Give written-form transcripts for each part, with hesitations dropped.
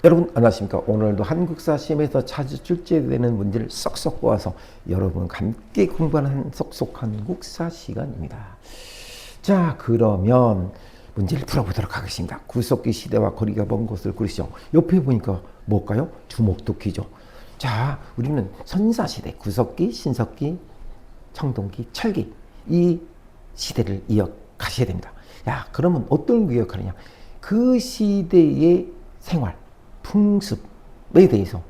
여러분 안녕하십니까. 오늘도 한국사 시험에서 자주 출제되는 문제를 쏙쏙 뽑아서 여러분과 함께 공부하는 쏙쏙 한국사 시간입니다. 자, 그러면 문제를 풀어보도록 하겠습니다. 구석기 시대와 거리가 먼 곳을 고르시오. 옆에 보니까 뭘까요? 주목도끼죠. 자, 우리는 선사시대, 구석기, 신석기, 청동기, 철기, 이 시대를 이어가셔야 됩니다. 야, 그러면 어떤 걸 기억하느냐? 그 시대의 생활, 풍습에 대해서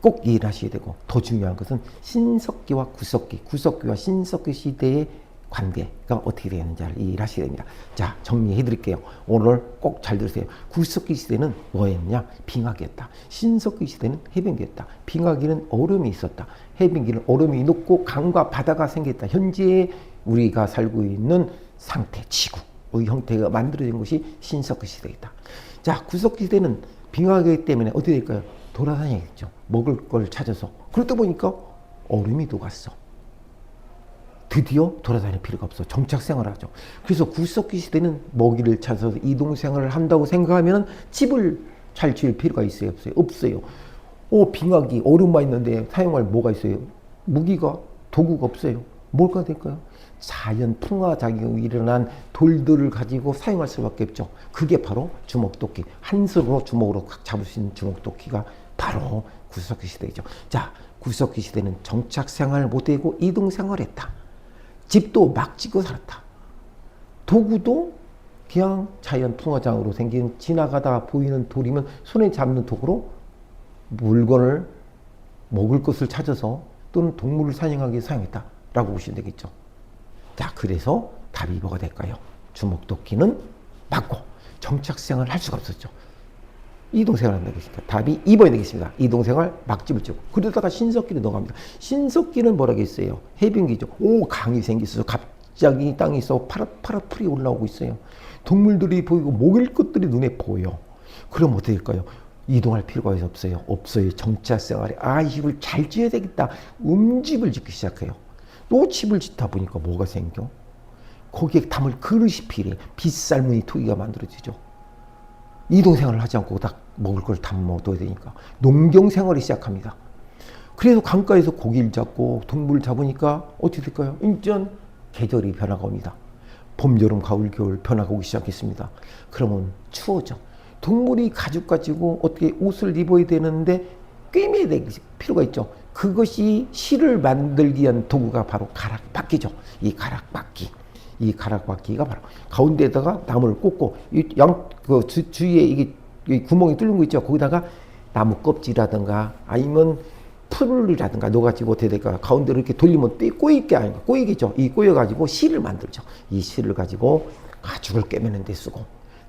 꼭 이해를 하셔야 되고, 더 중요한 것은 신석기와 구석기, 구석기와 신석기 시대의 관계가 어떻게 되는지를 이해를 하셔야 됩니다. 자, 정리해 드릴게요. 오늘 꼭 잘 들으세요. 구석기 시대는 뭐였냐? 빙하기였다. 신석기 시대는 해변기였다. 빙하기는 얼음이 있었다. 해변기는 얼음이 녹고 강과 바다가 생겼다. 현재 우리가 살고 있는 상태, 지구의 형태가 만들어진 것이 신석기 시대이다. 자, 구석기 시대는 빙하기 때문에 어떻게 될까요? 돌아다녀야겠죠. 먹을 걸 찾아서. 그러다 보니까 얼음이 녹았어. 드디어 돌아다닐 필요가 없어. 정착 생활을 하죠. 그래서 구석기 시대는 먹이를 찾아서 이동 생활을 한다고 생각하면 집을 잘 지을 필요가 있어요? 없어요? 없어요. 빙하기, 얼음만 있는데 사용할 뭐가 있어요? 무기가, 도구가 없어요. 뭘까 될까요? 자연 풍화작용이 일어난 돌들을 가지고 사용할 수밖에 없죠. 그게 바로 주먹도끼. 한 손으로 주먹으로 잡을 수 있는 주먹도끼가 바로 구석기 시대이죠. 자, 구석기 시대는 정착 생활을 못하고 이동 생활했다. 집도 막 짓고 살았다. 도구도 그냥 자연 풍화장으로 생긴 지나가다 보이는 돌이면 손에 잡는 도구로 물건을 먹을 것을 찾아서 또는 동물을 사냥하기 위해 사용했다라고 보시면 되겠죠. 자, 그래서 답이 뭐가 될까요? 주먹도끼는 맞고 정착생활을 할 수가 없었죠. 이동생활을 한다고 했으니까 답이 2번이 되겠습니다. 이동생활 막집을 지고 그러다가 신석기로 넘어갑니다. 신석기는 뭐라고 했어요? 해변기죠. 강이 생겼어요. 갑자기 땅에서 파랗파랗 풀이 올라오고 있어요. 동물들이 보이고 먹을 것들이 눈에 보여. 그럼 어떻게 될까요? 이동할 필요가 없어요. 없어요. 정착생활에 이 집을 잘 지어야 되겠다. 집을 짓기 시작해요. 또 집을 짓다 보니까 뭐가 생겨? 거기에 담을 그릇이 필요해. 빗살무늬 토기가 만들어지죠. 이동생활을 하지 않고 딱 먹을 걸 담아둬야 되니까 농경생활이 시작합니다. 그래서 강가에서 고기를 잡고 동물을 잡으니까 어떻게 될까요? 인전 계절이 변화가 옵니다. 봄, 여름, 가을, 겨울 변화가 오기 시작했습니다. 그러면 추워져. 동물이 가죽 가지고 어떻게 옷을 입어야 되는데 꿰매야 될 필요가 있죠. 그것이 실을 만들기 위한 도구가 바로 가락바퀴죠. 이 가락바퀴가 바로 가운데에다가 나무를 꽂고 주위에 이게 구멍이 뚫린 거 있죠. 거기다가 나무 껍질이라든가 아니면 풀이라든가 넣어가지고 어떻게 될까? 가운데로 이렇게 돌리면 꼬이게 아닌가? 꼬이겠죠. 이 꼬여가지고 실을 만들죠. 이 실을 가지고 가죽을 꿰매는 데 쓰고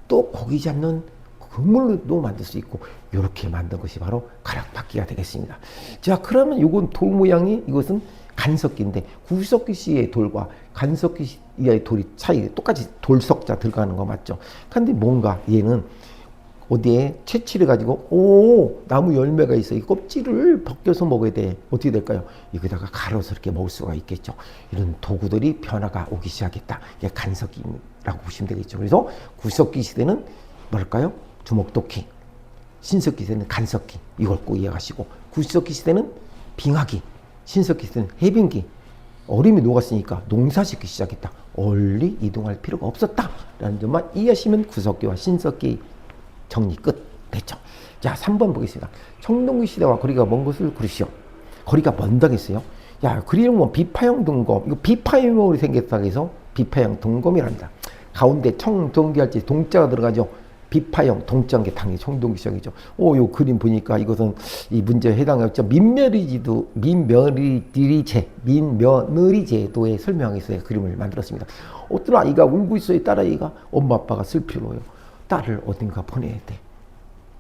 또 고기 잡는 그물도 만들 수 있고 이렇게 만든 것이 바로 가락바퀴가 되겠습니다. 자, 그러면 이건 돌 모양이 이것은 간석기인데 구석기 시의 돌과 간석기 시의 돌이 차이 똑같이 돌석자 들어가는 거 맞죠? 근데 뭔가 얘는 어디에 채취를 가지고 나무 열매가 있어. 이 껍질을 벗겨서 먹어야 돼. 어떻게 될까요? 여기다가 갈아서 이렇게 먹을 수가 있겠죠. 이런 도구들이 변화가 오기 시작했다. 이게 간석기라고 보시면 되겠죠. 그래서 구석기 시대는 뭘까요? 주먹도끼, 신석기 시대는 간석기, 이걸 꼭 이해하시고, 구석기 시대는 빙하기, 신석기 시대는 해변기, 얼음이 녹았으니까 농사짓기 시작했다. 얼리 이동할 필요가 없었다라는 점만 이해하시면 구석기와 신석기 정리 끝 됐죠. 자, 3번 보겠습니다. 청동기 시대와 거리가 먼 것을 고르시오. 거리가 먼다고 했어요. 야, 그리는 뭐 비파형 등검, 이거 비파형으로 생겼다고 해서 비파형 등검이랍니다. 가운데 청동기 할 때 동자가 들어가죠. 비파형 동자인 당연히 청동기 시작이죠. 요 그림 보니까 이것은 이 문제에 해당하죠. 민며느리제도에 설명해서 그림을 만들었습니다. 어떤 아이가 울고 있어요. 딸아이가. 엄마 아빠가 슬피로요. 딸을 어딘가 보내야 돼.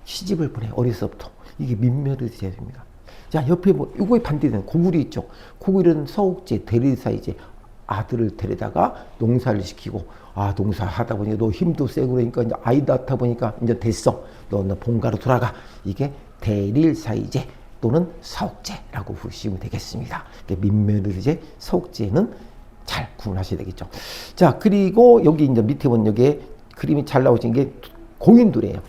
시집을 보내. 어려서부터. 이게 민며느리제도입니다. 자, 옆에 뭐 이거에 반대되는 고구리 있죠. 고구리는 서옥제, 대리사이제. 아들을 데려다가 농사를 시키고, 농사 하다 보니까 너 힘도 세고 그러니까 이제 아이 낳다 보니까 이제 됐어. 너 본가로 돌아가. 이게 대릴사이제 또는 사옥제라고 부르시면 되겠습니다. 민며느리제, 사옥제는 잘 구분하셔야 되겠죠. 자, 그리고 여기 이제 밑에 보면 여기에 그림이 잘 나오신 게 공인돌이에요.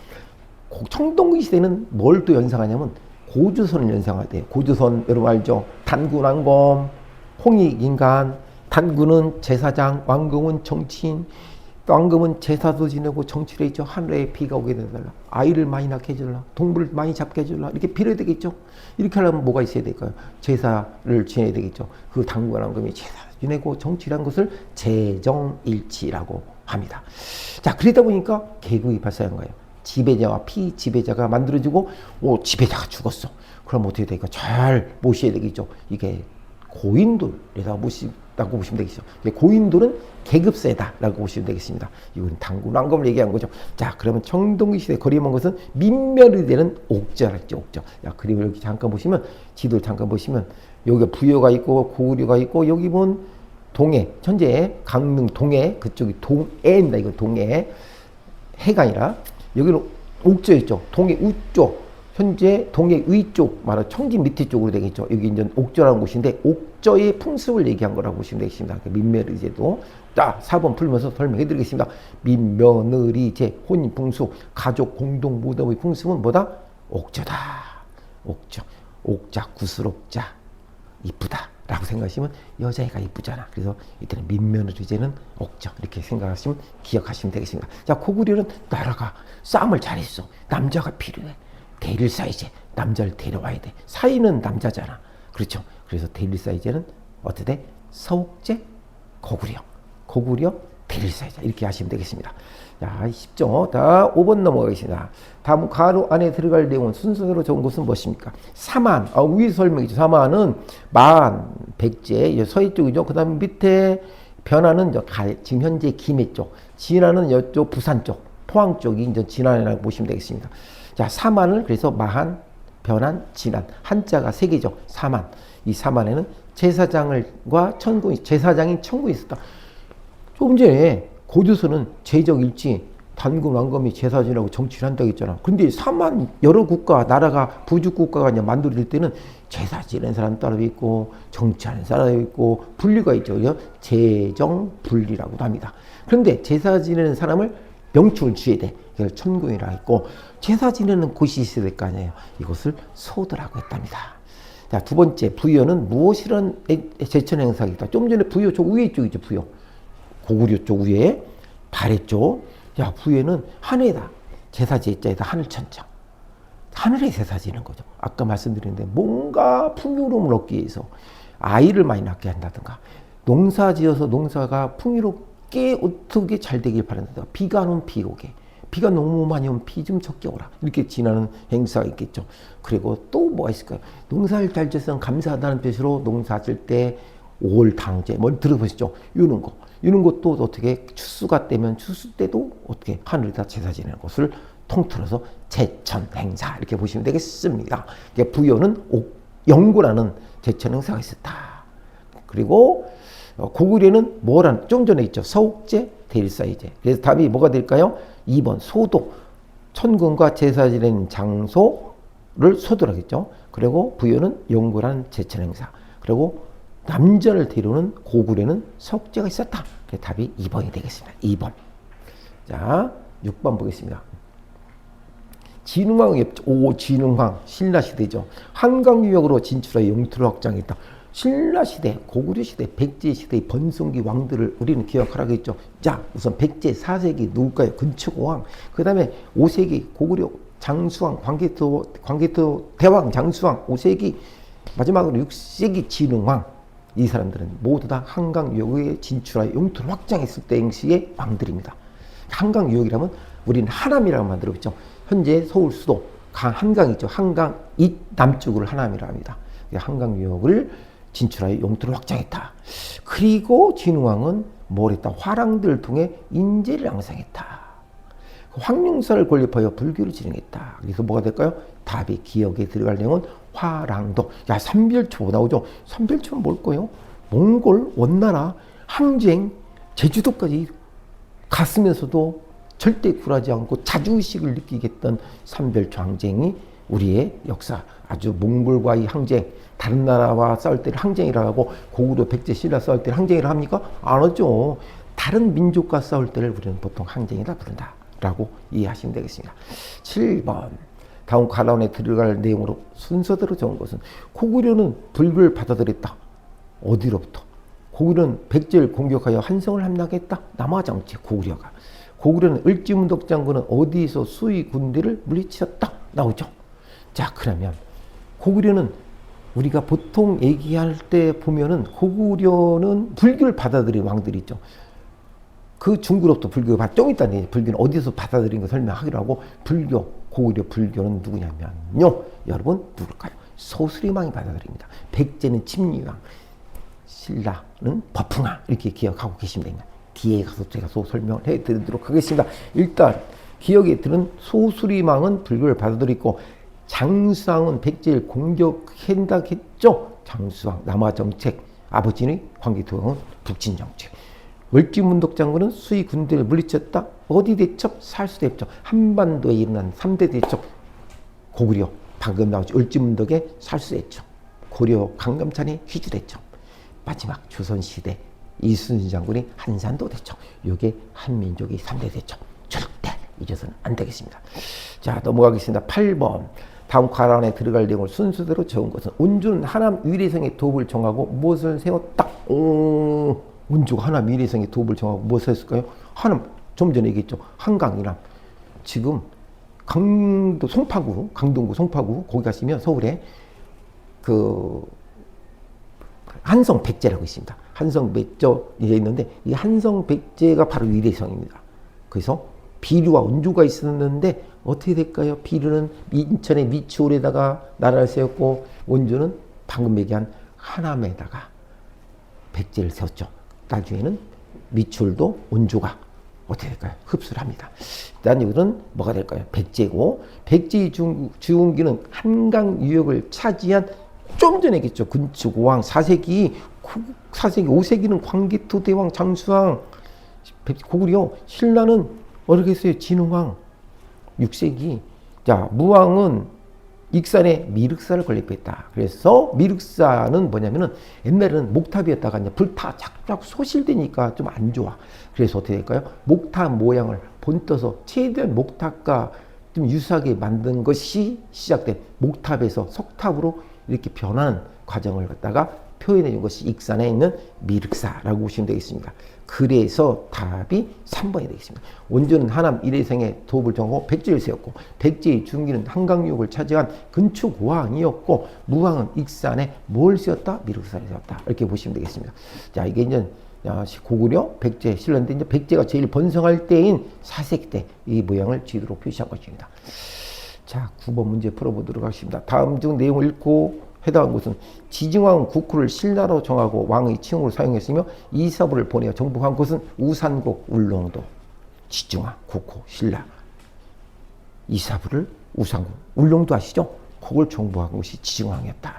청동기 시대는 뭘 또 연상하냐면 고조선을 연상하대요. 고조선 여러분 알죠? 단군왕검, 홍익인간, 단군은 제사장, 왕검은 정치인, 왕검은 제사도 지내고 정치를 했죠. 하늘에 비가 오게 해달라, 아이를 많이 낳게 해달라, 동물을 많이 잡게 해달라, 이렇게 빌어야 되겠죠. 이렇게 하려면 뭐가 있어야 될까요? 제사를 지내야 되겠죠. 그 단군 왕검이 제사 지내고 정치란 것을 재정일치라고 합니다. 자, 그러다 보니까 계급이 발생한 거예요. 지배자와 피지배자가 만들어지고, 지배자가 죽었어. 그럼 어떻게 될까? 잘 모셔야 되겠죠. 이게 고인돌에다 모시다고 보시면 되겠죠. 고인돌은 계급세다라고 보시면 되겠습니다. 이건 단군왕검을 얘기한 거죠. 자, 그러면 청동기 시대 거리에 먼 것은 민멸이 되는 옥저랄지, 옥저. 야, 그리고 여기 잠깐 보시면, 지도를 잠깐 보시면, 여기가 부여가 있고 고구려가 있고, 여기 보면 동해, 현재 강릉 동해, 그쪽이 동해입니다. 이거 동해, 해가 아니라 여기는 옥저 있죠. 동해 우쪽, 현재 동해 위쪽, 말하면 청진 밑에 쪽으로 되겠죠. 여기 이제 옥저라는 곳인데, 옥저의 풍습을 얘기한 거라고 보시면 되겠습니다. 민며느리제도. 자, 4번 풀면서 설명해 드리겠습니다. 민며느리제, 혼인 풍습, 가족 공동 무덤의 풍습은 뭐다? 옥저다. 옥저. 옥자, 구슬옥자. 이쁘다 라고 생각하시면 여자애가 이쁘잖아. 그래서 이때는 민며느리제는 옥저, 이렇게 생각하시면 기억하시면 되겠습니다. 자, 고구려는 나라가 싸움을 잘했어. 남자가 필요해. 대릴사이제, 남자를 데려와야 돼. 사이는 남자잖아. 그렇죠. 그래서 대릴사이제는 어떻게? 서옥제, 고구려. 고구려, 대릴사이제. 이렇게 하시면 되겠습니다. 자, 쉽죠? 다 5번 넘어가겠습니다. 다음 가로 안에 들어갈 내용은 순서대로 적은 것은 무엇입니까? 사만, 위에 설명이죠. 사만은 만, 백제, 서해 쪽이죠. 그 다음에 밑에 변화는 지금 현재 김해 쪽, 진안은 이쪽 부산 쪽, 포항 쪽이 이제 진안이라고 보시면 되겠습니다. 자, 사만을 그래서 마한, 변한, 진안, 한자가 3개죠. 사만. 이 사만에는 제사장과 천군이, 제사장인 천군이 있었다. 조금 전에 고조선은 제정일치, 단군 왕검이 제사 지내고 정치를 한다고 했잖아. 근데 사만 여러 국가, 나라가 부족 국가가 이제 만들어질 때는 제사 지내는 사람 따로 있고 정치하는 사람이 있고 분리가 있죠. 제정분리라고도 합니다. 그런데 제사 지내는 사람을 명칭을 지어야 돼. 이걸 천군이라 했고, 제사 지내는 곳이 있어야 될 거 아니에요. 이것을 소드라고 했답니다. 자, 두 번째, 부여는 무엇이란 제천 행사이다. 좀 전에 부여 쪽 위에 쪽이죠. 부여. 고구려 쪽 위에, 발해 쪽. 야, 부여는 하늘에다. 제사 제자에다 하늘천정. 하늘에 제사 지는 거죠. 아까 말씀드렸는데, 뭔가 풍요로움을 얻기 위해서 아이를 많이 낳게 한다든가, 농사 지어서 농사가 풍요롭게 어떻게 잘 되길 바란다든가, 비가 안 오면 비 오게, 비가 너무 많이 오면 비 좀 적게 오라, 이렇게 지나는 행사가 있겠죠. 그리고 또 뭐가 있을까요? 농사를 잘 지어서 감사하다는 뜻으로 농사 질 때 5월 당제, 뭘 들어보시죠? 이런 것도 어떻게 추수가 되면 추수 때도 어떻게 하늘에다 제사 지내는 것을 통틀어서 제천 행사, 이렇게 보시면 되겠습니다. 부여는 영구라는 제천 행사가 있었다. 그리고 고구려는 뭐란, 좀 전에 있죠. 서옥제, 대릴사이제. 그래서 답이 뭐가 될까요? 2번 소도. 천군과 제사 지내는 장소를 소도라겠죠. 그리고 부여는 영구라는 제천 행사. 그리고 남자를 데려오는 고구려는 석제가 있었다. 답이 2번이 되겠습니다. 2번. 자, 6번 보겠습니다. 진흥왕, 신라시대죠. 한강유역으로 진출하여 영토를 확장했다. 신라시대, 고구려시대, 백제시대의 번성기 왕들을 우리는 기억하라겠죠. 자, 우선 백제 4세기 누굴까요? 근초고왕. 그 다음에 5세기 고구려 장수왕, 광개토 대왕 장수왕, 5세기, 마지막으로 6세기 진흥왕. 이 사람들은 모두 다 한강유역에 진출하여 영토를 확장했을 때 당시의 왕들입니다. 한강유역이라면 우리는 하남이라고 만들었죠. 현재 서울 수도 한강 있죠. 한강 이 남쪽을 하남이라고 합니다. 한강유역을 진출하여 영토를 확장했다. 그리고 진흥왕은 뭘 했다? 화랑들을 통해 인재를 양성했다. 황룡사를 건립하여 불교를 진행했다. 그래서 뭐가 될까요? 답이 기억에 들어갈 내용은 화랑도. 야, 삼별초 나오죠. 삼별초는 뭘까요? 몽골 원나라 항쟁 제주도까지 갔으면서도 절대 굴하지 않고 자주의식을 느끼게 했던 삼별초 항쟁이 우리의 역사, 아주 몽골과의 항쟁, 다른 나라와 싸울 때를 항쟁이라고 하고, 고구려 백제 신라 싸울 때를 항쟁이라고 합니까? 안 하죠. 다른 민족과 싸울 때를 우리는 보통 항쟁이라 부른다 라고 이해하시면 되겠습니다. 7번 다음 가라운에 들어갈 내용으로 순서대로 적은 것은 고구려는 불교를 받아들였다. 어디로부터? 고구려는 백제를 공격하여 한성을 함락했다. 남화정책 고구려가. 고구려는 을지문덕 장군은 어디에서 수의 군대를 물리쳤다. 나오죠. 자, 그러면 고구려는 우리가 보통 얘기할 때 보면은 고구려는 불교를 받아들인 왕들이 있죠. 그 중국으로부터 불교를 좀 이따 불교는 어디서 받아들인 거 설명하기로 하고 불교, 고구려 불교는 누구냐면요. 여러분 누굴까요? 소수리망이 받아들입니다. 백제는 침리왕, 신라는 법흥왕 이렇게 기억하고 계시면 됩니다. 뒤에 가서 제가 설명을 해드리도록 하겠습니다. 일단 기억에 드는 소수리망은 불교를 받아들이고 장수왕은 백제를 공격한다 했죠. 장수왕 남화정책, 아버지는 광개토왕은 북진정책. 을지문덕 장군은 수의 군대를 물리쳤다. 어디 대첩? 살수 대첩. 한반도에 일어난 3대 대첩. 고구려, 방금 나오죠. 을지문덕의 살수 대첩. 고려 강감찬의 휘주 대첩. 마지막 조선시대 이순신 장군이 한산도 대첩. 이게 한민족의 3대 대첩. 절대 잊어서는 안 되겠습니다. 자, 넘어가겠습니다. 8번. 다음 가라운에 들어갈 내용을 순서대로 적은 것은 온주는 하남 위례성의 도읍을 정하고 무엇을 세웠다. 온주가 하남 위례성의 도읍을 정하고 무엇을 했을까요? 하남, 좀 전에 얘기했죠. 한강 이남. 지금 강도 송파구, 강동구 송파구 거기 가시면 서울에 그 한성 백제라고 있습니다. 한성 백제에 있는데 이 한성 백제가 바로 위례성입니다. 그래서 비류와 온주가 있었는데 어떻게 될까요? 비류는 인천의 미추홀에다가 나라를 세웠고 온주는 방금 얘기한 하남에다가 백제를 세웠죠. 나중에는 미추홀도 온주가 어떻게 될까요? 흡수를 합니다. 일단 이것은 뭐가 될까요? 백제고 백제의 주운기는 한강 유역을 차지한 좀 전에 얘기했죠. 근축5왕 4세기 5세기는 광개토 대왕 장수왕 고구려 신라는 어떻게 했어요? 진흥왕 6세기. 자, 무왕은 익산에 미륵사를 건립했다. 그래서 미륵사는 뭐냐면은 옛날에는 목탑이었다가 이제 불타 자꾸 소실되니까 좀 안 좋아. 그래서 어떻게 될까요? 목탑 모양을 본떠서 최대한 목탑과 좀 유사하게 만든 것이 시작된 목탑에서 석탑으로 이렇게 변하는 과정을 갖다가 표현해 준 것이 익산에 있는 미륵사라고 보시면 되겠습니다. 그래서 답이 3번이 되겠습니다. 온주는 하남 위례성의 도읍을 정하고 백제를 세웠고 백제의 중기는 한강유역을 차지한 근축5왕이었고 무왕은 익산에 뭘 세웠다? 미륵사를 세웠다. 이렇게 보시면 되겠습니다. 자, 이게 이제 고구려, 백제, 신라인데 이제 백제가 제일 번성할 때인 4세기 때 이 모양을 지도로 표시한 것입니다. 자, 9번 문제 풀어보도록 하겠습니다. 다음 중 내용을 읽고 해당한 것은 지증왕은 국호를 신라로 정하고 왕의 칭호를 사용했으며 이사부를 보내어 정복한 것은 우산국, 울릉도. 지증왕, 국호, 신라. 이사부를 우산국, 울릉도 아시죠? 그걸 정복한 것이 지증왕이었다.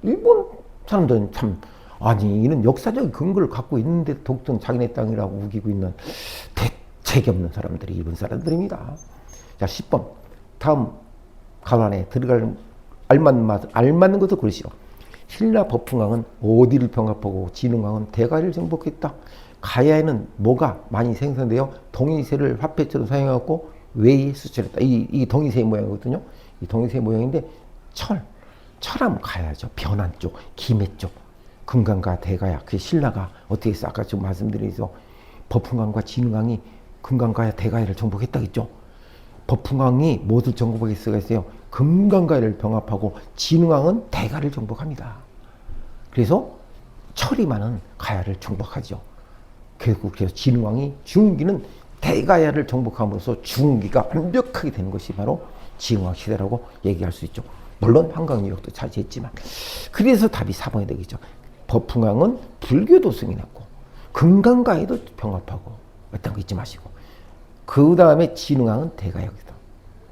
일본 사람들은 참 아니 이는 역사적인 근거를 갖고 있는데 독점 자기네 땅이라고 우기고 있는 대책이 없는 사람들이 일본 사람들입니다. 자, 10번. 다음 가란에 들어갈 알맞는 것을 고르시오. 신라 법흥왕은 어디를 병합하고 진흥왕은 대가를 정복했다. 가야에는 뭐가 많이 생성되어 동이새를 화폐처럼 사용하고 외에 수출했다. 이 동이새 모양이거든요. 이 동이새 모양인데 철하면 가야죠. 변한 쪽, 김해 쪽. 금강가 대가야. 그 신라가 어떻게 했어? 아까 좀 말씀드려서 법흥왕과 진흥왕이 금강가야 대가야를 정복했다겠죠. 법흥왕이 무엇을 정복했어요? 금강가를 병합하고 진흥왕은 대가를 정복합니다. 그래서 철이 많은 가야를 정복하죠. 결국 그래서 진흥왕이 중기는 대가야를 정복함으로써 중기가 완벽하게 되는 것이 바로 진흥왕 시대라고 얘기할 수 있죠. 물론 한강 유역도 차지했지만. 그래서 답이 4번이 되겠죠. 법흥왕은 불교도 승인했고 금강가에도 병합하고 어떤 거 잊지 마시고 그 다음에 진흥왕은 대가야거든.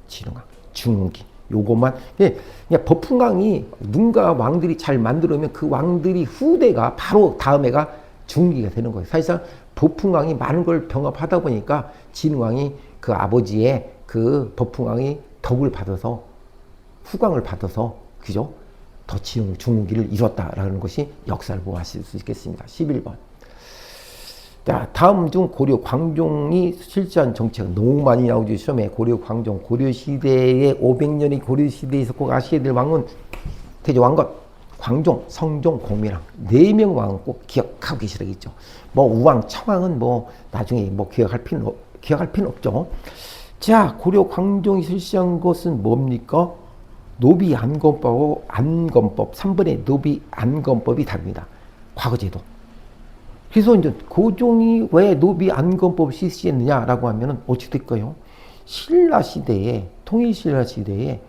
진흥왕, 중기 요것만 그냥 법흥왕이 누군가 왕들이 잘 만들어면 그 왕들이 후대가 바로 다음 해가 중기가 되는 거예요. 사실상 법흥왕이 많은 걸 병합하다 보니까 진흥왕이 그 아버지의 그 법흥왕이 덕을 받아서 후광을 받아서 그죠? 더 중기를 이뤘다라는 것이 역사를 보아하실 수 있겠습니다. 11번. 자, 다음 중 고려 광종이 실시한 정책은 너무 많이 나오죠. 시험에 고려 광종, 고려 시대의 500년의 고려 시대에 있었고 아시아야 될 왕은 태조 왕건, 광종, 성종, 공민왕 4명 왕은 꼭 기억하고 계시라겠죠. 뭐 우왕, 청왕은 뭐 나중에 뭐 기억할 필요는 없죠. 자, 고려 광종이 실시한 것은 뭡니까? 노비 안건법하고 안건법 3번의 노비 안건법이 다릅니다. 과거제도. 그래서 이제 고종이 왜 노비 안건법을 실시했느냐라고 하면은 어찌 될까요? 신라 시대에 통일 신라 시대에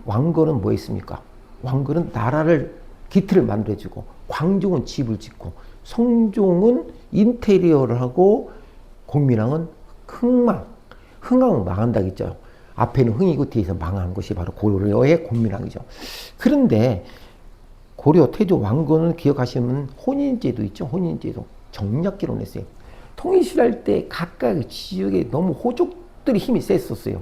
왕건은 뭐 했습니까? 왕건은 나라를 기틀을 만들어주고 광종은 집을 짓고 성종은 인테리어를 하고 공민왕은 흥왕은 망한다겠죠. 앞에는 흥이고 뒤에서 망하는 것이 바로 고려의 공민왕이죠. 그런데 고려 태조 왕건을 기억하시면 혼인제도 있죠. 혼인제도 정략기로 냈어요. 통일시할 때 각각 지역에 너무 호족들이 힘이 셌었어요.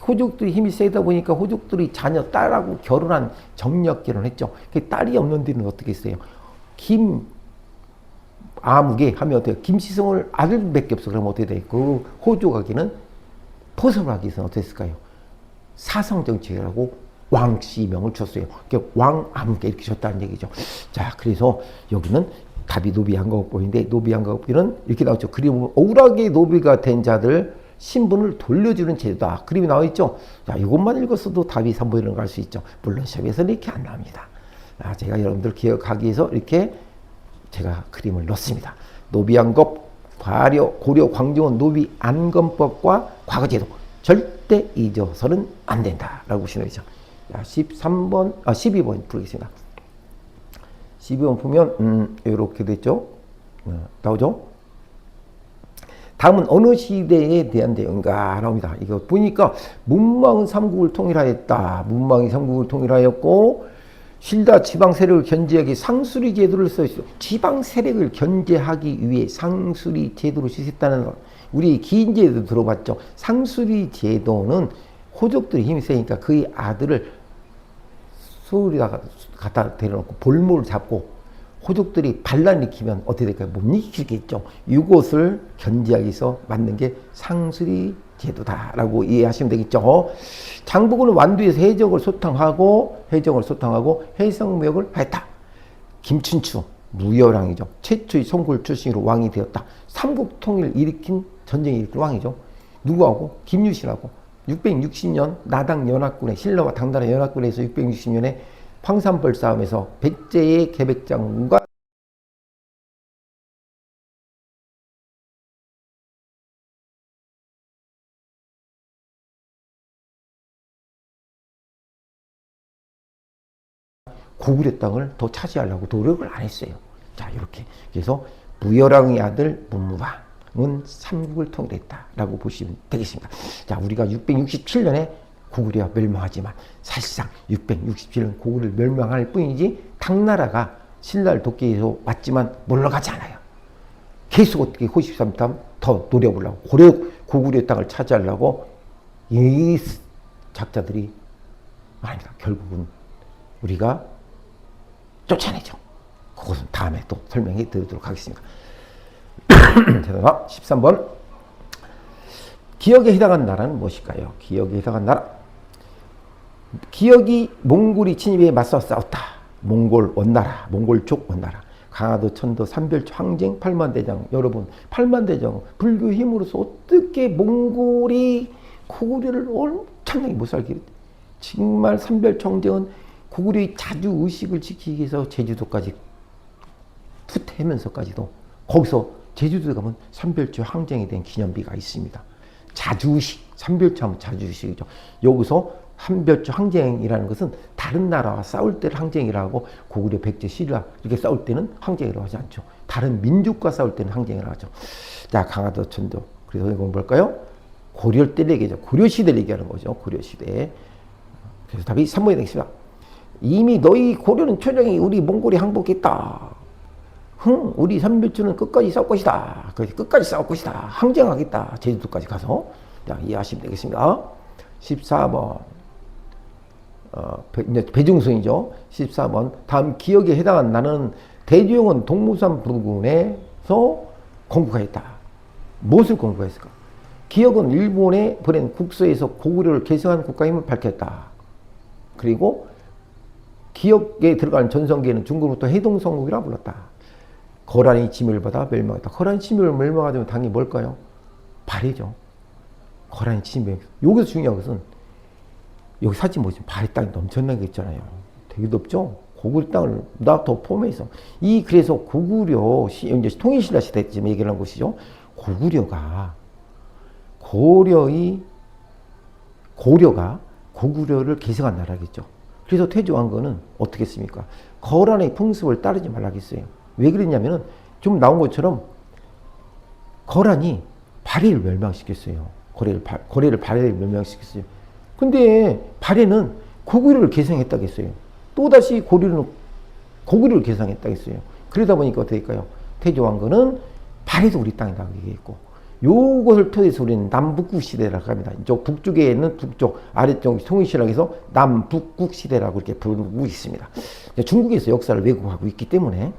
호족들이 힘이 세다 보니까 호족들이 자녀 딸하고 결혼한 정략기를 했죠. 딸이 없는 데는 어떻게 했어요? 아무개 하면 어때요? 김시성을 아들밖에 없어. 그러면 어떻게 돼요? 그 호족하기는 포섭하기 위해서는 어떻게 했을까요? 사성정책이라고 왕씨명을 줬어요. 왕아무개 이렇게 줬다는 얘기죠. 자, 그래서 여기는 답이 노비안건법인데 노비안건법은 이렇게 나오죠. 그리고 억울하게 노비가 된 자들 신분을 돌려주는 제도다. 그림이 나와 있죠. 자, 이것만 읽었어도 답이 3번이라는 걸 알 수 있죠. 물론 시험에서는 이렇게 안 나옵니다. 제가 여러분들 기억하기 위해서 이렇게 제가 그림을 넣습니다. 노비안건, 고려 광종은 노비안건법과 과거제도 절대 잊어서는 안 된다라고 보시면 되죠. 12번 풀겠습니다. 12번 보면 이렇게 됐죠. 나오죠. 다음은 어느 시대에 대한 내용인가 나옵니다. 이거 보니까 문망은 삼국을 통일하였다. 문망이 삼국을 통일하였고 신라 지방 세력을 견제하기 상수리 제도를 써있어요. 지방 세력을 견제하기 위해 상수리 제도를 실시했다는 우리 기인제도 들어봤죠. 상수리 제도는 호족들이 힘이 세니까 그의 아들을 서울에다가 갖다 데려놓고 볼모를 잡고 호족들이 반란 일으키면 어떻게 될까요? 못 이기겠죠. 이것을 견제하기 위해서 만든 게 상수리 제도다라고 이해하시면 되겠죠. 장보고는 완두에서 해적을 소탕하고 해성무역을 하였다. 김춘추 무열왕이죠. 최초의 송골 출신으로 왕이 되었다. 삼국 통일 일으킨 전쟁 일으킨 왕이죠. 누구하고? 김유신하고 660년 나당 연합군에 신라와 당나라 연합군에서 660년에 황산벌 싸움에서 백제의 계백장군과 고구려 땅을 더 차지하려고 노력을 안 했어요. 자, 이렇게. 그래서 무열왕의 아들 문무왕은 삼국을 통일했다라고 보시면 되겠습니다. 자, 우리가 667년에 고구려가 멸망하지만 사실상 667년 고구려를 멸망할 뿐이지 당나라가 신라를 돕기 위해서 왔지만 물러가지 않아요. 계속 어떻게 호시탐탐 더 노려보려고 고구려 땅을 차지하려고 이 작자들이 말합니다. 결국은 우리가 쫓아내죠. 그것은 다음에 또 설명해 드리도록 하겠습니다. 13번 기역에 해당한 나라는 무엇일까요? 기역에 해당한 나라. 기역이 몽골이 침입에 맞서 싸웠다. 몽골 원나라, 몽골족 원나라. 강화도, 천도, 삼별초, 항쟁, 팔만대장. 여러분, 팔만대장 불교 힘으로서 어떻게 몽골이 고구려를 엄청나게 못 살게. 정말 삼별초 항쟁은 고구려의 자주 의식을 지키기 위해서 제주도까지 후퇴하면서까지도 거기서 제주도에 가면 삼별초 항쟁에 대한 기념비가 있습니다. 자주의식, 삼별초 하면 자주의식이죠. 여기서 삼별초 항쟁이라는 것은 다른 나라와 싸울 때를 항쟁이라고 고구려, 백제, 신라 이렇게 싸울 때는 항쟁이라고 하지 않죠. 다른 민족과 싸울 때는 항쟁이라고 하죠. 자, 강화도, 천도. 그래서 이건 뭘까요? 고려 때 얘기죠. 고려 시대를 얘기하는 거죠. 고려 시대. 그래서 답이 3번이 되겠습니다. 이미 너희 고려는 초장이 우리 몽골이 항복했다. 우리 삼별초는 끝까지 싸울 것이다. 끝까지 싸울 것이다. 항쟁하겠다. 제주도까지 가서. 자, 이해하시면 되겠습니다. 14번. 배중성이죠. 14번. 다음 기역에 해당한 나는 대주영은 동무산 부근에서 건국하였다. 무엇을 건국했을까? 기역은 일본에 보낸 국서에서 고구려를 계승한 국가임을 밝혔다. 그리고 기역에 들어간 전성기에는 중국으로부터 해동성국이라 불렀다. 거란의 침입을 받아 멸망했다. 거란의 침입을 멸망하면 당연히 뭘까요? 발해죠. 거란의 침입. 여기서 중요한 것은 여기 사진 보시면 발해 땅이 엄청나게 있잖아요. 되게 높죠? 고구려 땅을 더 포함해서 그래서 고구려 이제 통일신라 시대 때쯤 얘기를 한 것이죠. 고구려가 고구려를 계승한 나라겠죠. 그래서 태조왕건은 어떻게 했습니까? 거란의 풍습을 따르지 말라겠어요. 왜 그랬냐면은 좀 나온 것처럼 거란이 발해를 멸망시켰어요. 발해를 멸망시켰어요. 근데 발해는 고구려를 계승했다겠어요. 또다시 고구려를 계승했다겠어요. 그러다 보니까 어떻게 될까요? 태조왕건은 발해도 우리 땅이라고 얘기했고, 요것을 토대해서 우리는 남북국 시대라고 합니다. 이쪽 북쪽에 있는 북쪽, 아래쪽 통일신라고 해서 남북국 시대라고 이렇게 부르고 있습니다. 중국에서 역사를 왜곡하고 있기 때문에.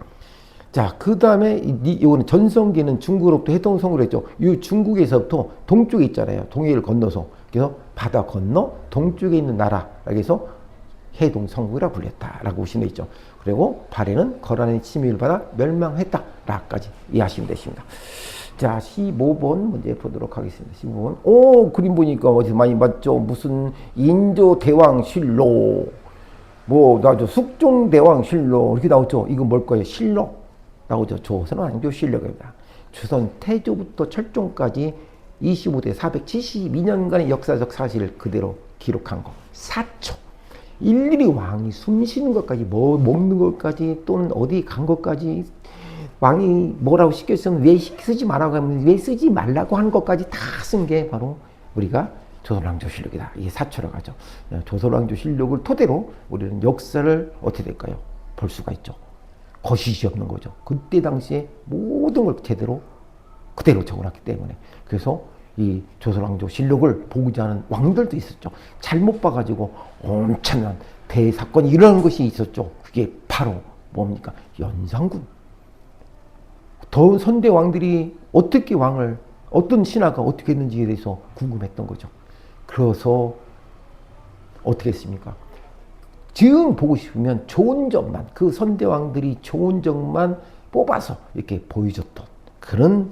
자, 그 다음에 이거는 전성기는 중국으로부터 해동성으로 했죠. 이 중국에서부터 동쪽에 있잖아요. 동해를 건너서. 그래서 바다 건너 동쪽에 있는 나라라고 해서 해동성국이라 불렸다라고 보시면 되죠. 그리고 발해는 거란의 침입을 받아 멸망했다라까지 이해하시면 되십니다. 자, 15번 문제 보도록 하겠습니다. 15번. 오, 그림 보니까 어디서 많이 봤죠? 무슨 인조대왕실록, 나죠? 숙종대왕실록, 이렇게 나오죠? 이건 뭘까요? 실록 나오죠? 조선왕조실록입니다. 조선 태조부터 철종까지 25대 472년간의 역사적 사실을 그대로 기록한 거. 사초. 일일이 왕이 숨 쉬는 것까지, 먹는 것까지, 또는 어디 간 것까지, 왕이 뭐라고 시켰으면 왜 쓰지 말라고 하면 왜 쓰지 말라고 한 것까지 다 쓴 게 바로 우리가 조선왕조실록이다. 이게 사초라고 하죠. 조선왕조실록을 토대로 우리는 역사를 어떻게 될까요? 볼 수가 있죠. 거짓이 없는 거죠. 그때 당시에 모든 걸 그대로 적어놨기 때문에. 그래서 이 조선왕조실록을 보고자 하는 왕들도 있었죠. 잘못 봐가지고 엄청난 대사건이 일어나는 것이 있었죠. 그게 바로 뭡니까? 연산군. 더 선대 왕들이 어떻게 어떤 신하가 어떻게 했는지에 대해서 궁금했던 거죠. 그래서 어떻게 했습니까? 지금 보고 싶으면 좋은 점만, 그 선대 왕들이 좋은 점만 뽑아서 이렇게 보여줬던 그런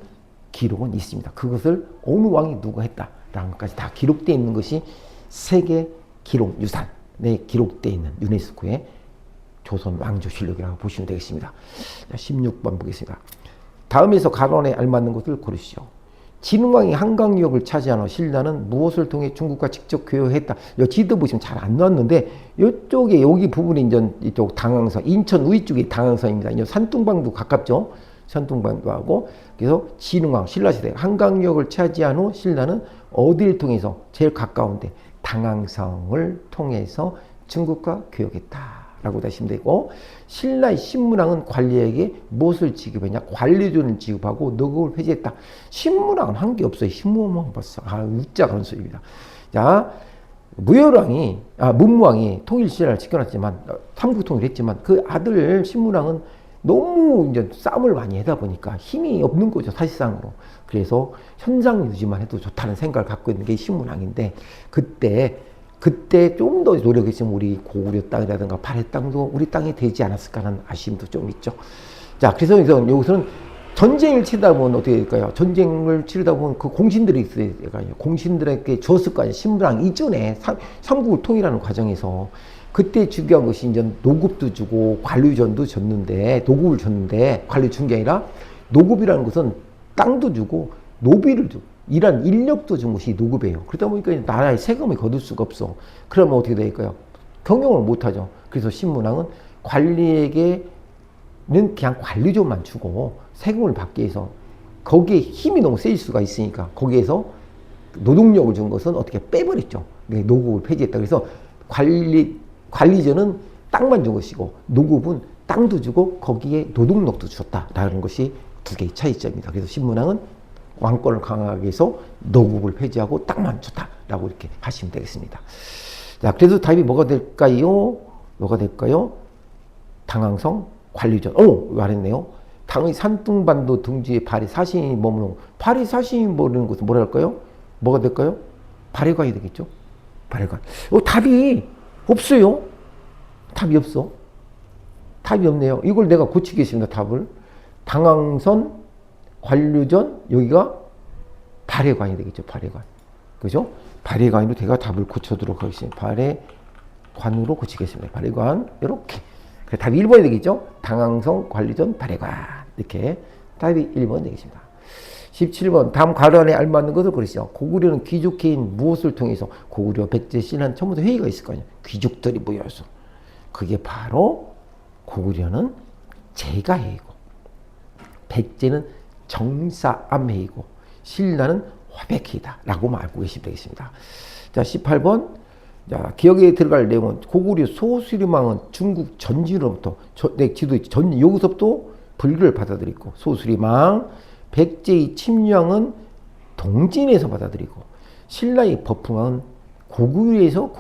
기록은 있습니다. 그것을 어느 왕이 누가 했다라는 것까지 다 기록되어 있는 것이 세계 기록 유산에 기록되어 있는 유네스코의 조선 왕조실록이라고 보시면 되겠습니다. 16번 보겠습니다. 다음에서 가론에 알맞는 것을 고르시오. 진흥왕이 한강역을 차지한 후 신라는 무엇을 통해 중국과 직접 교역했다. 이 지도 보시면 잘 안 나왔는데 이쪽에 여기 부분이 이쪽 당항선, 인천 우이 쪽이 당항선입니다. 이 산둥방도 가깝죠. 산둥방도 하고. 그래서 진흥왕 신라시대 한강역을 차지한 후 신라는 어디를 통해서 제일 가까운데 당항성을 통해서 중국과 교역했다. 라고 하시면 되고, 신라의 신문왕은 관리에게 무엇을 지급했냐? 관리료를 지급하고 너급을 폐지했다. 신문왕은 한 게 없어요. 신문왕만 봤어. 웃자 그런 소리입니다. 자, 문무왕이 통일신라를 지켜놨지만, 삼국통일을 했지만, 그 아들 신문왕은 너무 이제 싸움을 많이 하다 보니까 힘이 없는 거죠, 사실상으로. 그래서 현상 유지만 해도 좋다는 생각을 갖고 있는 게 신문왕인데, 그때 좀 더 노력했으면 우리 고구려 땅이라든가 발해 땅도 우리 땅이 되지 않았을까 하는 아쉬움도 좀 있죠. 자, 그래서 여기서는 전쟁을 치다 보면 어떻게 될까요? 전쟁을 치르다 보면 그 공신들이 있어야 될까요? 공신들에게 줬을 거 아니에요. 신분왕 이전에 삼국을 통일하는 과정에서 그때 중요한 것이 이제 노급도 주고 관리전도 줬는데, 노급을 줬는데 관리 준 게 아니라 노급이라는 것은 땅도 주고 노비를 주고 일한 인력도 준 것이 노급이에요. 그러다 보니까 나라의 세금을 거둘 수가 없어. 그러면 어떻게 될까요? 경영을 못하죠. 그래서 신문왕은 관리에게는 그냥 관리료만 주고 세금을 받기 위해서 거기에 힘이 너무 세질 수가 있으니까 거기에서 노동력을 준 것은 어떻게 빼버렸죠. 노급을 폐지했다. 그래서 관리제는 땅만 준 것이고 노급은 땅도 주고 거기에 노동력도 줬다라는 것이 두 개의 차이점입니다. 그래서 신문왕은 왕권을 강화하기 위해서 노급을 폐지하고 땅만 줬다라고 이렇게 하시면 되겠습니다. 자, 그래서 답이 뭐가 될까요? 당항성 관리전. 말했네요. 당의 산둥반도 등지에 발이 사신이 머무는, 발이 사신이 머무는 곳은 뭐라 할까요? 뭐가 될까요? 발해관이 되겠죠. 발해관. 답이 없어요. 답이 없어. 답이 없네요. 이걸 내가 고치겠습니다. 답을. 당항선, 관류전, 여기가 발해관이 되겠죠. 발해관. 그죠? 발해관으로 제가 답을 고쳐도록 하겠습니다. 발해관으로 고치겠습니다. 발해관. 이렇게. 답이 1번이 되겠죠? 당항선, 관류전, 발해관. 이렇게 답이 1번 되겠습니다. 17번. 다음 가론에 알맞는 것을 고르시죠. 고구려는 귀족회인 무엇을 통해서 고구려, 백제, 신라 전부 다 회의가 있을 거 아니에요. 귀족들이 모여서. 그게 바로 고구려는 제가회의고, 백제는 정사암회의고, 신라는 화백회의다 라고 알고 계시면 되겠습니다. 자, 18번. 자, 기억에 들어갈 내용은 고구려 소수리망은 중국 전진으로부터 지도에 전 여기서부터 불교를 받아들이고, 소수리망 백제의 침략은 동진에서 받아들이고, 신라의 법흥왕은 고구려에서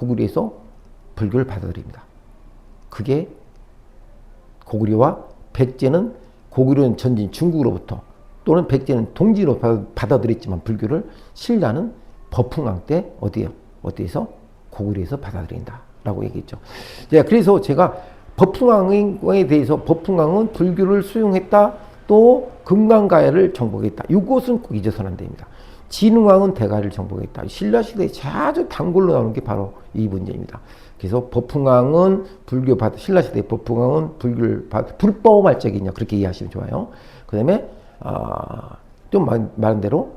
불교를 받아들입니다. 그게 고구려와 백제는, 고구려는 전진 중국으로부터 또는 백제는 동진으로 받아들였지만 불교를, 신라는 법흥왕 때 어디에서? 고구려에서 받아들인다라고 얘기했죠. 그래서 제가 법흥왕에 대해서, 법흥왕은 불교를 수용했다, 또 금강가야를 정복했다. 이것은 꼭 잊어서는 안 됩니다. 진흥왕은 대가를 정복했다. 신라시대에 자주 단골로 나오는 게 바로 이 문제입니다. 그래서 법흥왕은 신라시대 법흥왕은 불교를 불법 할적이냐, 그렇게 이해하시면 좋아요. 그 다음에 좀 말한 대로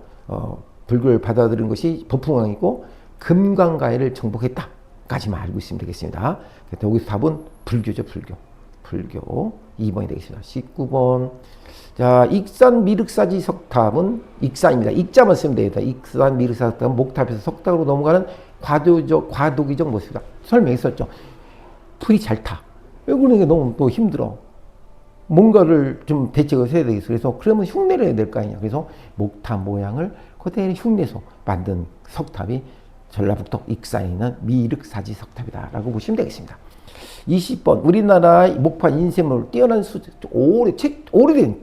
불교를 받아들인 것이 법흥왕이고, 금강가야를 정복했다까지만 알고 있으면 되겠습니다. 그래서 여기서 답은 불교죠. 불교 2번이 되겠습니다. 19번. 자, 익산 미륵사지 석탑은, 익산입니다. 익자만 쓰면 됩니다. 익산 미륵사지 석탑은 목탑에서 석탑으로 넘어가는 과도기적 모습이다. 설명했었죠. 풀이 잘 타. 왜 그러는 게 너무 또 힘들어. 뭔가를 좀 대책을 세워야 되겠어. 그래서 그러면 흉내를 내야 될 거 아니냐. 그래서 목탑 모양을 그대로 흉내서 만든 석탑이 전라북도 익산에 있는 미륵사지 석탑이다 라고 보시면 되겠습니다. 20번. 우리나라의 목판 인쇄물 뛰어난 오래된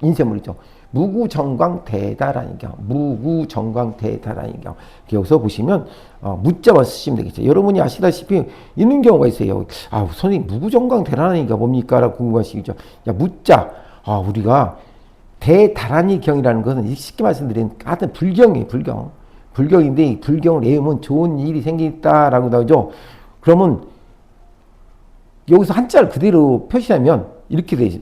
인쇄물이죠. 무구정광대다라는 무구정광대다라는 여기서 보시면 무자만 쓰시면 되겠죠. 여러분이 아시다시피 있는 경우가 있어요. 선생님 무구정광대다라는 게 뭡니까? 라고 궁금하시겠죠. 무자. 우리가 대다라니 경이라는 것은 쉽게 말씀드리면 하여튼 불경이에요. 불경인데, 이 불경을 외우면 좋은 일이 생긴다라고 나오죠. 그러면 여기서 한자를 그대로 표시하면 이렇게 되죠.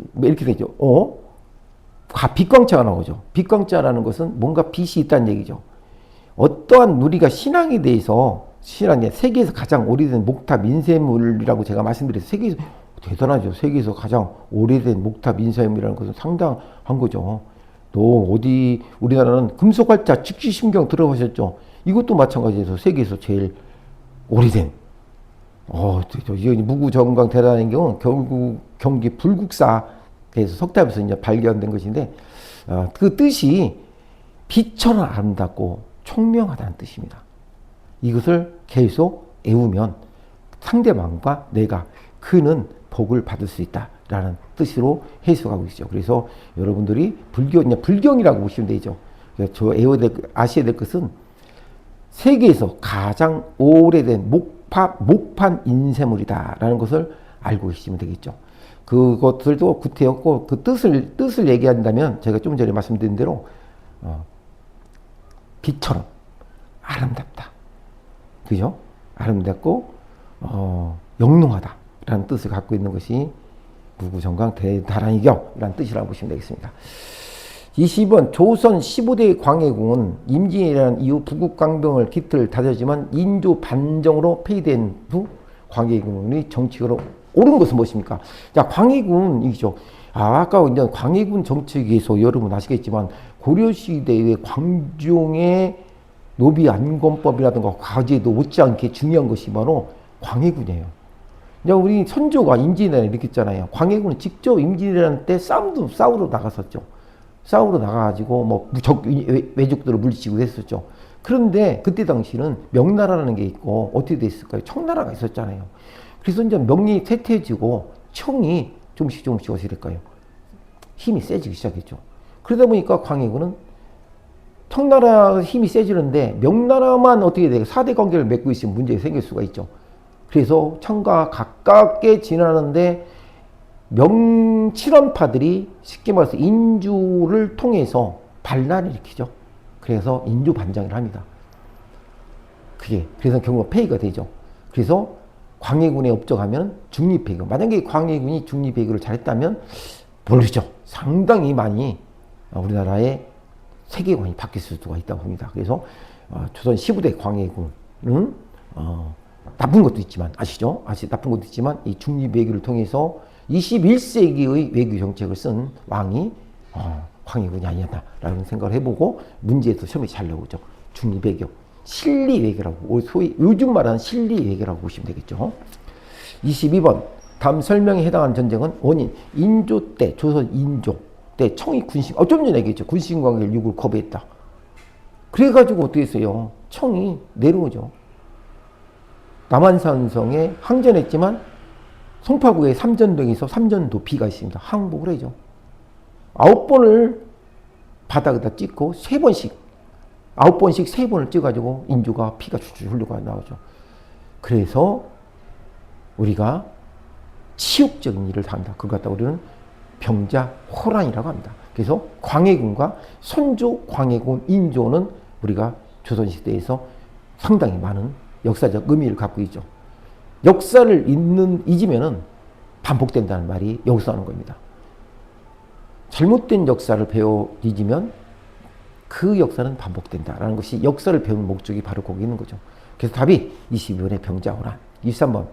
빛광자가 나오죠. 빛광자라는 것은 뭔가 빛이 있다는 얘기죠. 어떠한 우리가 신앙에 대해서, 세계에서 가장 오래된 목탑 인쇄물이라고 제가 말씀드렸어요. 세계에서 대단하죠. 세계에서 가장 오래된 목탑 인쇄물이라는 것은 상당한 거죠. 또 우리나라는 금속활자 직지심경 들어보셨죠? 이것도 마찬가지에서 세계에서 제일 오래된, 무구정광 대단한 경우는 결국 경기 불국사에서 석탑에서 이제 발견된 것인데, 그 뜻이 빛처럼 아름답고 총명하다는 뜻입니다. 이것을 계속 외우면 상대방과 내가, 그는 복을 받을 수 있다라는 뜻으로 해석하고 있죠. 그래서 여러분들이 불경이라고 보시면 되죠. 아셔야 될 것은 세계에서 가장 오래된 목판 인쇄물이다라는 것을 알고 계시면 되겠죠. 그것들도 구태였고, 그 뜻을 얘기한다면 제가 좀 전에 말씀드린 대로 빛처럼 아름답다. 그죠? 아름답고 영롱하다라는 뜻을 갖고 있는 것이 무구정광 대다란이경이라는 뜻이라고 보시면 되겠습니다. 20번. 조선 15대 광해군은 임진왜란 이후 부국강병을 깃들 다졌지만 인조 반정으로 폐위된 후 광해군이 정치로 오른 것은 무엇입니까? 자, 광해군이죠. 아까 이제 광해군 정책에서 여러분 아시겠지만 고려시대의 광종의 노비 안건법이라든가 과제도 못지않게 중요한 것이 바로 광해군이에요. 우리 선조가 임진왜란 일으켰잖아요. 광해군은 직접 임진왜란 때 싸우러 나갔었죠. 싸우러 나가가지고 외족들을 물리치고 했었죠. 그런데 그때 당시는 명나라라는 게 있고 어떻게 됐을까요? 청나라가 있었잖아요. 그래서 이제 명이 쇠퇴해지고 청이 조금씩 어떻게 될까요? 힘이 세지기 시작했죠. 그러다 보니까 광해군은 청나라 힘이 세지는데 명나라만 어떻게 돼요? 4대 관계를 맺고 있으면 문제가 생길 수가 있죠. 그래서 청과 가깝게 지나는데 명칠원파들이 쉽게 말해서 인주를 통해서 반란을 일으키죠. 그래서 인주 반정을 합니다. 그래서 결국 폐위가 되죠. 그래서 광해군에 업적하면 중립회교. 만약에 광해군이 중립회교를 잘했다면 모르죠. 상당히 많이 우리나라의 세계관이 바뀔 수가 있다고 봅니다. 그래서 조선 15대 광해군은 나쁜 것도 있지만 아시죠? 나쁜 것도 있지만 이 중립외교를 통해서 21세기의 외교 정책을 쓴 왕이 광해군이 아니었나라는 생각을 해보고 문제에서 시험이 잘 나오죠. 중립외교, 실리외교라고 소위 요즘 말하는 실리외교라고 보시면 되겠죠. 22번 다음 설명에 해당하는 전쟁은 원인 인조 때 조선 인조 때 청이 군신 좀 전에 얘기했죠. 군신관계를 육을 거부했다. 그래가지고 어떻게 했어요? 청이 내려오죠. 남한산성에 항전했지만 송파구에 삼전동에서 삼전도피가 있습니다. 항복을 해죠. 9번을 바닥에다 찍고 3번씩 9번씩 3번을 찍어가지고 인조가 피가 줄줄 흘러가 나오죠. 그래서 우리가 치욕적인 일을 당한다. 그걸 갖다 우리는 병자호란이라고 합니다. 그래서 광해군과 선조, 광해군, 인조는 우리가 조선시대에서 상당히 많은 역사적 의미를 갖고 있죠. 역사를 잊으면은 반복된다는 말이 여기서 하는 겁니다. 잘못된 역사를 잊으면 그 역사는 반복된다라는 것이 역사를 배우는 목적이 바로 거기 있는 거죠. 그래서 답이 22번의 병자호란. 23번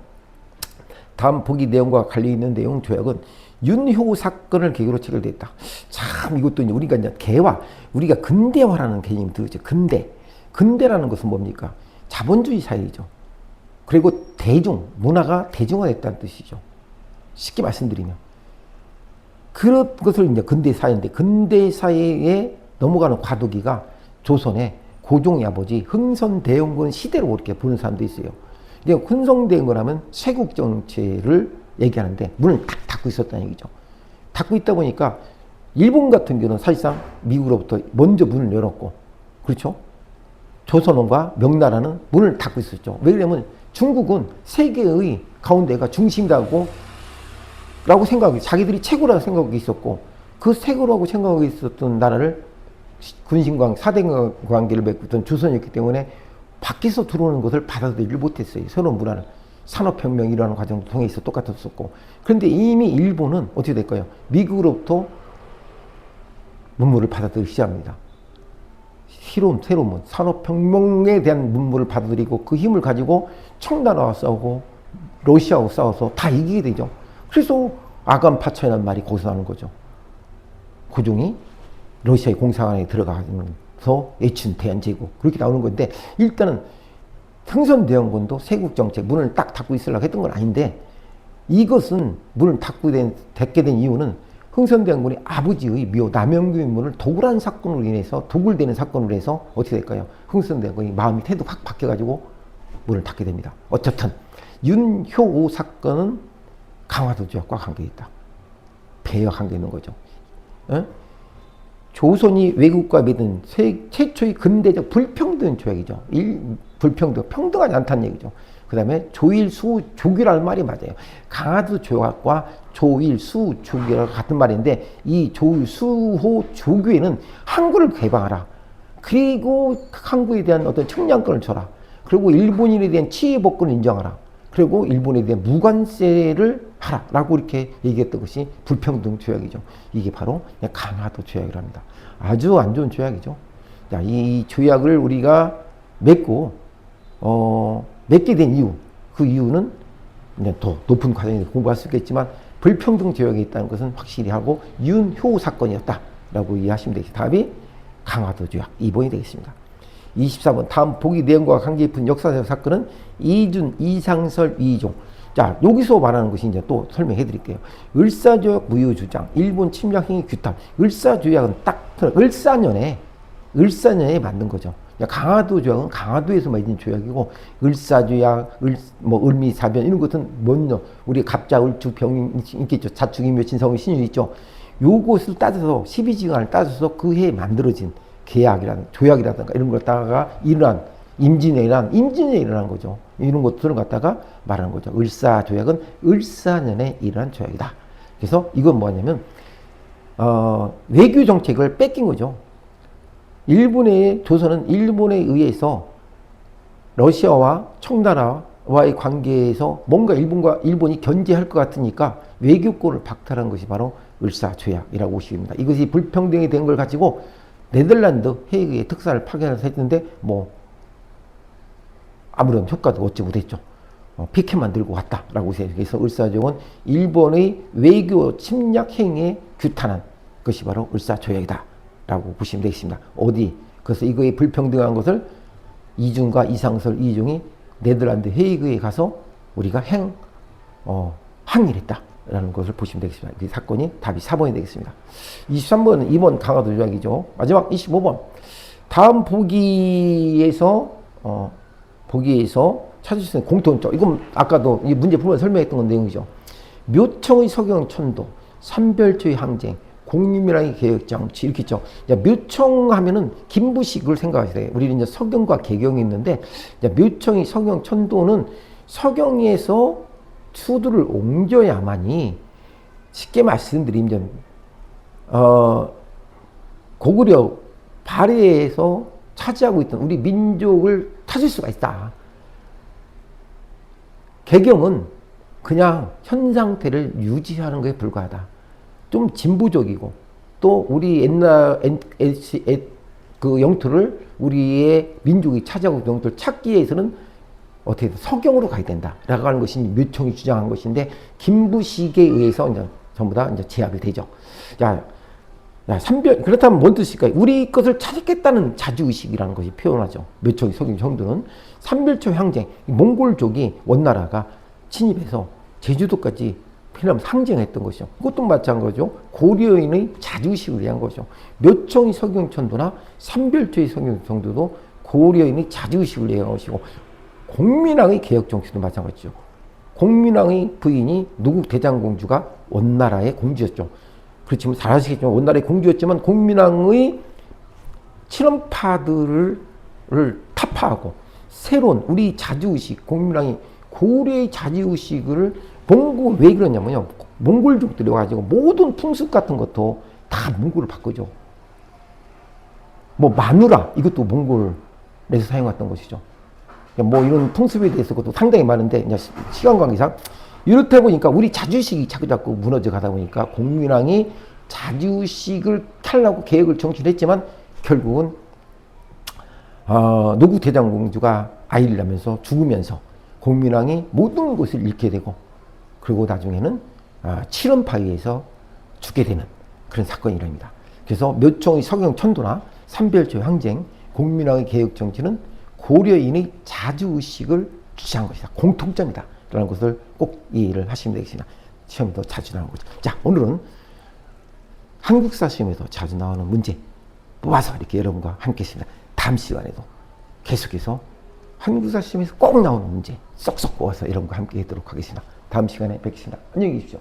다음 보기 내용과 관련있는 내용 조약은 윤효 사건을 계기로 체결됐다. 참 이것도 우리가 이제 개화, 우리가 근대화라는 개념이 들었죠. 근대라는 것은 뭡니까? 자본주의 사회이죠. 그리고 문화가 대중화됐다는 뜻이죠. 쉽게 말씀드리면. 그런 것을 이제 근대 사회인데, 근대 사회에 넘어가는 과도기가 조선의 고종의 아버지 흥선대원군 시대로 그렇게 보는 사람도 있어요. 근데 흥선대원군 하면 쇄국 정체를 얘기하는데 문을 딱 닫고 있었다는 얘기죠. 닫고 있다 보니까 일본 같은 경우는 사실상 미국으로부터 먼저 문을 열었고, 그렇죠? 조선과 명나라는 문을 닫고 있었죠. 왜 그러냐면 중국은 세계의 가운데가 중심이라고 생각하고 자기들이 최고라고 생각하고 있었고, 그 최고라고 생각하고 있었던 나라를 군신관, 4대 관계를 맺고 있던 조선이었기 때문에 밖에서 들어오는 것을 받아들이지 못했어요. 새로운 문화를. 산업혁명이 일어나는 과정도 통해서 똑같았었고. 그런데 이미 일본은 어떻게 될까요? 미국으로부터 문물을 받아들이기 시작합니다. 새로운 산업혁명에 대한 문물을 받아들이고 그 힘을 가지고 청나라와 싸우고 러시아하고 싸워서 다 이기게 되죠. 그래서 아간파차이라는 말이 거기서 나오는 거죠. 고종이 러시아의 공사관에 들어가면서 애춘 대한제국 그렇게 나오는 건데, 일단은 흥선대원군도 세국정책 문을 딱 닫고 있으려고 했던 건 아닌데, 이것은 문을 닫게 된 이유는 흥선대원군이 아버지의 남영규의 문을 도굴한 사건으로 인해서, 도굴되는 사건으로 해서 어떻게 될까요? 흥선대원군이 마음이 태도 확 바뀌어가지고 문을 닫게 됩니다. 어쨌든 윤효 사건은 강화도 조약과 관계있다. 배와 관계 있는 거죠. 조선이 외국과 맺은 최초의 근대적 불평등 조약이죠. 평등하지 않다는 얘기죠. 그 다음에 조일수 조규라는 말이 맞아요. 강화도 조약과 조일수 조규랑 같은 말인데, 이 조일수호 조규에는 항구를 개방하라. 그리고 항구에 대한 어떤 측량권을 줘라. 그리고 일본인에 대한 치해복권을 인정하라. 그리고 일본에 대한 무관세를 하라. 라고 이렇게 얘기했던 것이 불평등 조약이죠. 이게 바로 강화도 조약이랍니다. 아주 안 좋은 조약이죠. 자, 이 조약을 우리가 맺게 된 이유, 그 이유는 더 높은 과정에서 공부할 수 있겠지만 불평등 조약이 있다는 것은 확실히 하고 윤효 사건이었다라고 이해하시면 되겠습니다. 답이 강화도 조약 2번이 되겠습니다. 24번 다음 보기 내용과 관계 깊은 역사적 사건은 이준, 이상설, 이종. 자, 여기서 말하는 것이 이제 또 설명해 드릴게요. 을사조약 무효주장, 일본 침략행위 규탄. 을사조약은 딱 을사년에 만든 거죠. 강화도 조약은 강화도에서 맺은 조약이고, 을사조약, 을미사변 이런 것은 먼저 우리 갑자, 을주, 병인 있겠죠. 자축인묘, 진성의 신유 있죠. 요것을 따져서 12지간을 따져서 그 해에 만들어진 계약이라든가 조약이라든가 이런 걸 갖다가 일어난 임진왜란에 일어난 거죠. 이런 것들을 갖다가 말하는 거죠. 을사조약은 을사년에 일어난 조약이다. 그래서 이건 뭐냐면 외교 정책을 뺏긴 거죠. 조선은 일본에 의해서 러시아와 청나라와의 관계에서 뭔가 일본이 견제할 것 같으니까 외교권을 박탈한 것이 바로 을사조약이라고 보십니다. 이것이 불평등이 된 걸 가지고 네덜란드 헤이그의 특사를 파견해서 했는데 뭐 아무런 효과도 얻지 못했죠. 피켓만 들고 왔다라고 해서 그래서 을사조약은 일본의 외교 침략 행위에 규탄한 것이 바로 을사조약이다라고 보시면 되겠습니다. 그래서 이거에 불평등한 것을 이중과 이상설 이중이 네덜란드 헤이그에 가서 우리가 항의를 했다라는 것을 보시면 되겠습니다. 이 사건이 답이 4번이 되겠습니다. 23번은 2번 강화도 조약이죠. 마지막 25번. 다음 보기에서 찾을 수 있는 공통점. 이건 아까도 이 문제 풀면 설명했던 건 내용이죠. 묘청의 서경천도, 삼별초의 항쟁, 공민이라는 개혁정치 이렇게 있죠. 묘청 하면은 김부식을 생각하셔야 돼요. 우리는 이제 서경과 개경이 있는데 묘청이 서경천도는 서경에서 수도를 옮겨야만이 쉽게 말씀드리면 고구려 발해에서 차지하고 있던 우리 민족을 찾을 수가 있다. 개경은 그냥 현 상태를 유지하는 것에 불과하다. 좀 진보적이고 또 우리 옛날 그 영토를 우리의 민족이 차지하고 있는 영토를 찾기 위해서는 어떻게 서경으로 가야 된다라고 하는 것이 묘청이 주장한 것인데 김부식에 의해서 이제 전부 다 이제 제압이 되죠. 그렇다면 뭔 뜻일까요? 우리 것을 찾겠다는 자주의식이라는 것이 표현하죠. 묘청이 서경 정도는 삼별초 항쟁, 몽골족이 원나라가 침입해서 제주도까지 필요하면 상징했던 것이죠. 그것도 마찬가지죠. 고려인의 자주의식을 위한 것이죠. 묘청이 서경천도나 삼별초의 서경천도도 고려인의 자주의식을 위한 것이고 공민왕의 개혁정치도 마찬가지죠. 공민왕의 부인이 노국 대장공주가 원나라의 공주였죠. 그렇지만 잘 아시겠지만 원나라의 공주였지만 공민왕의 친원파들을 타파하고 새로운 우리 자주의식, 공민왕이 고려의 자주의식을 왜 그러냐면요. 몽골족들이 와가지고 모든 풍습 같은 것도 다 몽골을 바꾸죠. 뭐 마누라 이것도 몽골에서 사용했던 것이죠. 뭐 이런 풍습에 대해서 것도 상당히 많은데 시간 관계상 이렇다 보니까 우리 자주식이 자꾸 무너져 가다 보니까 공민왕이 자주식을 하려고 계획을 정출했지만 결국은 노국 대장공주가 아이를 낳으면서 죽으면서 공민왕이 모든 것을 잃게 되고 그리고 나중에는 칠원파에 의해서 죽게 되는 그런 사건이 일어납니다. 그래서 묘청의 서경천도나 삼별초의 항쟁, 공민왕의 개혁정치는 고려인의 자주의식을 주장한 것이다. 공통점이다. 라는 것을 꼭 이해를 하시면 되겠습니다. 시험에도 자주 나오는 거죠. 자, 오늘은 한국사 시험에서 자주 나오는 문제 뽑아서 이렇게 여러분과 함께 했습니다. 다음 시간에도 계속해서 한국사 시험에서 꼭 나오는 문제 쏙쏙 뽑아서 여러분과 함께 하도록 하겠습니다. 다음 시간에 뵙겠습니다. 안녕히 계십시오.